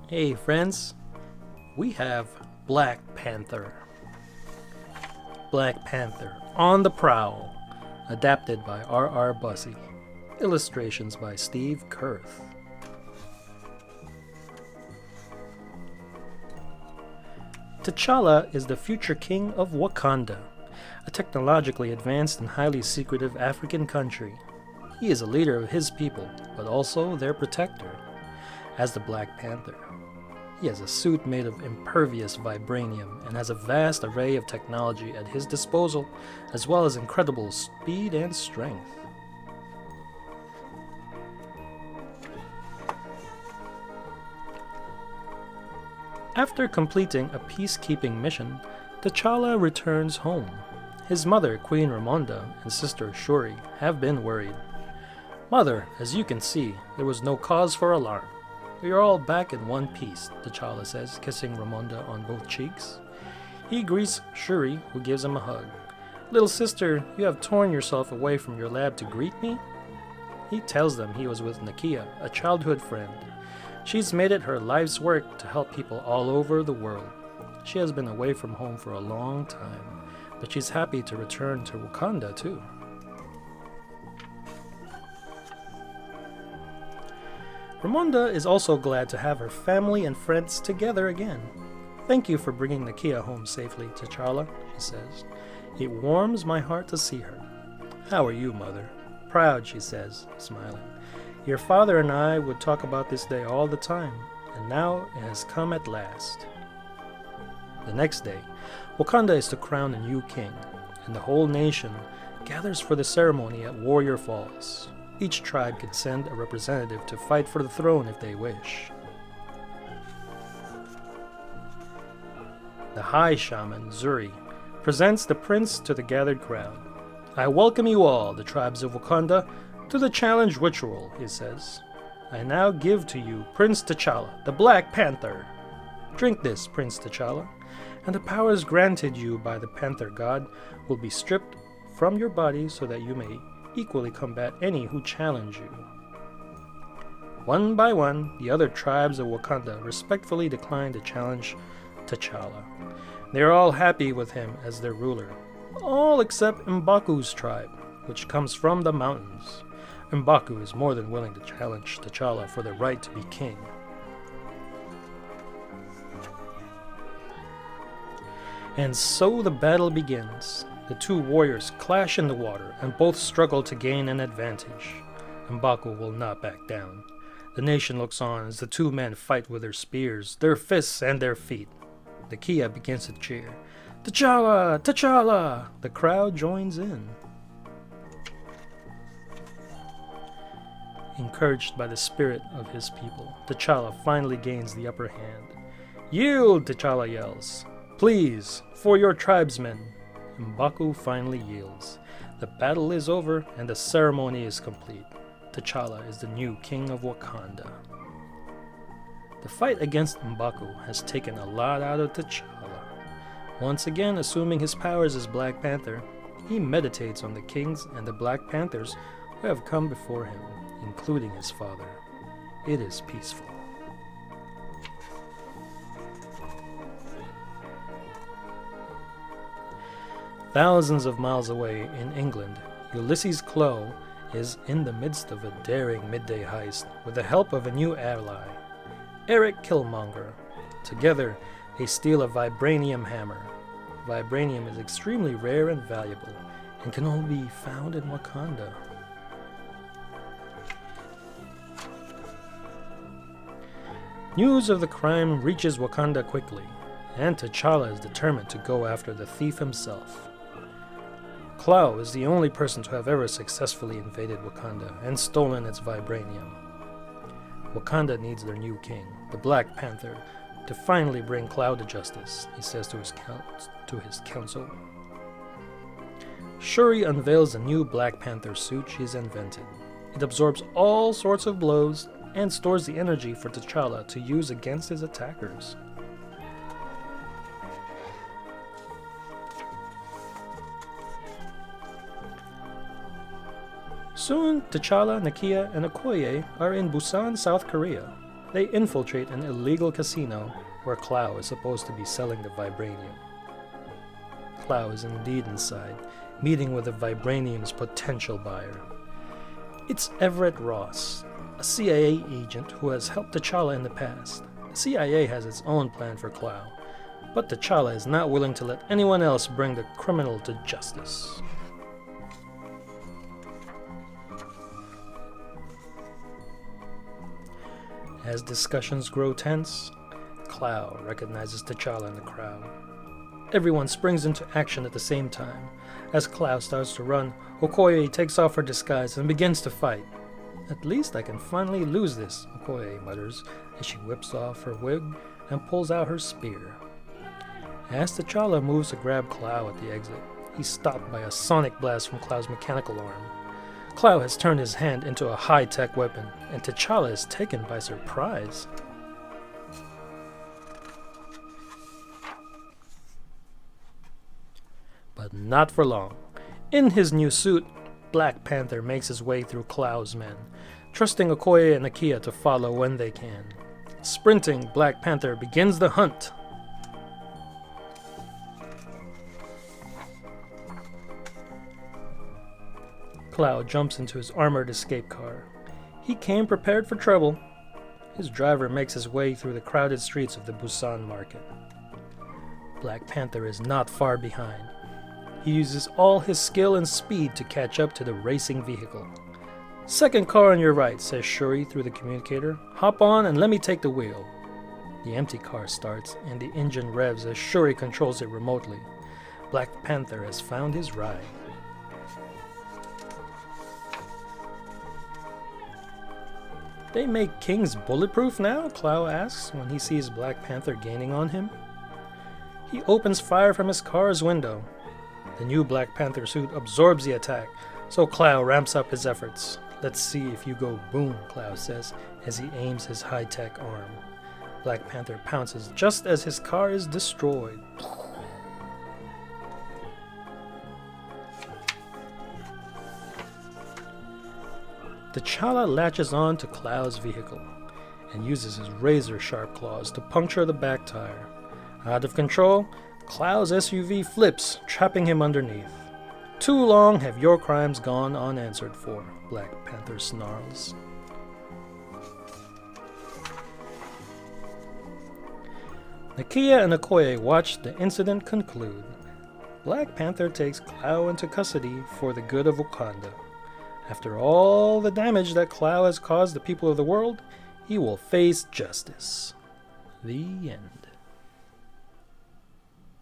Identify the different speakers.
Speaker 1: Hey friends, we have Black Panther. Black Panther on the Prowl, adapted by R. Busse. Illustrations by Steve Kurth. T'Challa is the future king of Wakanda, a technologically advanced and highly secretive African country. He is a leader of his people, but also their protector, as the Black Panther. He has a suit made of impervious vibranium and has a vast array of technology at his disposal, as well as incredible speed and strength. After completing a peacekeeping mission, T'Challa returns home. His mother, Queen Ramonda, and sister Shuri have been worried. Mother, as you can see, there was no cause for alarm. We are all back in one piece, T'Challa says, kissing Ramonda on both cheeks. He greets Shuri, who gives him a hug. Little sister, you have torn yourself away from your lab to greet me? He tells them he was with Nakia, a childhood friend. She's made it her life's work to help people all over the world. She has been away from home for a long time, but she's happy to return to Wakanda too. Ramonda is also glad to have her family and friends together again. Thank you for bringing Nakia home safely, T'Challa, she says. It warms my heart to see her. How are you, Mother? Proud, she says, smiling. Your father and I would talk about this day all the time, and now it has come at last. The next day, Wakanda is to crown a new king, and the whole nation gathers for the ceremony at Warrior Falls. Each tribe can send a representative to fight for the throne if they wish. The High Shaman, Zuri, presents the prince to the gathered crowd. I welcome you all, the tribes of Wakanda, to the challenge ritual, he says. I now give to you Prince T'Challa, the Black Panther. Drink this, Prince T'Challa, and the powers granted you by the Panther god will be stripped from your body so that you may equally combat any who challenge you. One by one, the other tribes of Wakanda respectfully decline to challenge T'Challa. They are all happy with him as their ruler, all except M'Baku's tribe, which comes from the mountains. M'Baku is more than willing to challenge T'Challa for the right to be king. And so the battle begins. The two warriors clash in the water, and both struggle to gain an advantage. M'Baku will not back down. The nation looks on as the two men fight with their spears, their fists, and their feet. The Kia begins to cheer. T'Challa! T'Challa! The crowd joins in. Encouraged by the spirit of his people, T'Challa finally gains the upper hand. Yield! T'Challa yells. Please, for your tribesmen. M'Baku finally yields. The battle is over and the ceremony is complete. T'Challa is the new king of Wakanda. The fight against M'Baku has taken a lot out of T'Challa. Once again assuming his powers as Black Panther, he meditates on the kings and the Black Panthers who have come before him, including his father. It is peaceful. Thousands of miles away in England, Ulysses Klaue is in the midst of a daring midday heist with the help of a new ally, Eric Killmonger. Together, they steal a vibranium hammer. Vibranium is extremely rare and valuable and can only be found in Wakanda. News of the crime reaches Wakanda quickly, and T'Challa is determined to go after the thief himself. Klaue is the only person to have ever successfully invaded Wakanda and stolen its vibranium. Wakanda needs their new king, the Black Panther, to finally bring Klaue to justice, he says to his council. Shuri unveils a new Black Panther suit she's invented. It absorbs all sorts of blows and stores the energy for T'Challa to use against his attackers. Soon, T'Challa, Nakia, and Okoye are in Busan, South Korea. They infiltrate an illegal casino where Clow is supposed to be selling the vibranium. Clow is indeed inside, meeting with the vibranium's potential buyer. It's Everett Ross, a CIA agent who has helped T'Challa in the past. The CIA has its own plan for Clow, but T'Challa is not willing to let anyone else bring the criminal to justice. As discussions grow tense, Clow recognizes T'Challa in the crowd. Everyone springs into action at the same time. As Clow starts to run, Okoye takes off her disguise and begins to fight. "At least I can finally lose this," Okoye mutters as she whips off her wig and pulls out her spear. As T'Challa moves to grab Clow at the exit, he's stopped by a sonic blast from Clow's mechanical arm. Clow has turned his hand into a high-tech weapon, and T'Challa is taken by surprise. But not for long. In his new suit, Black Panther makes his way through Clow's men, trusting Okoye and Nakia to follow when they can. Sprinting, Black Panther begins the hunt. Clow jumps into his armored escape car. He came prepared for trouble. His driver makes his way through the crowded streets of the Busan market. Black Panther is not far behind. He uses all his skill and speed to catch up to the racing vehicle. "Second car on your right," says Shuri through the communicator. "Hop on and let me take the wheel." The empty car starts and the engine revs as Shuri controls it remotely. Black Panther has found his ride. "They make Kings bulletproof now?" Clow asks when he sees Black Panther gaining on him. He opens fire from his car's window. The new Black Panther suit absorbs the attack, so Clow ramps up his efforts. "Let's see if you go boom," Clow says as he aims his high-tech arm. Black Panther pounces just as his car is destroyed. T'Challa latches on to Clow's vehicle and uses his razor-sharp claws to puncture the back tire. Out of control, Clow's SUV flips, trapping him underneath. "Too long have your crimes gone unanswered for," Black Panther snarls. Nakia and Okoye watch the incident conclude. Black Panther takes Clow into custody for the good of Wakanda. After all the damage that Clow has caused the people of the world, he will face justice. The end.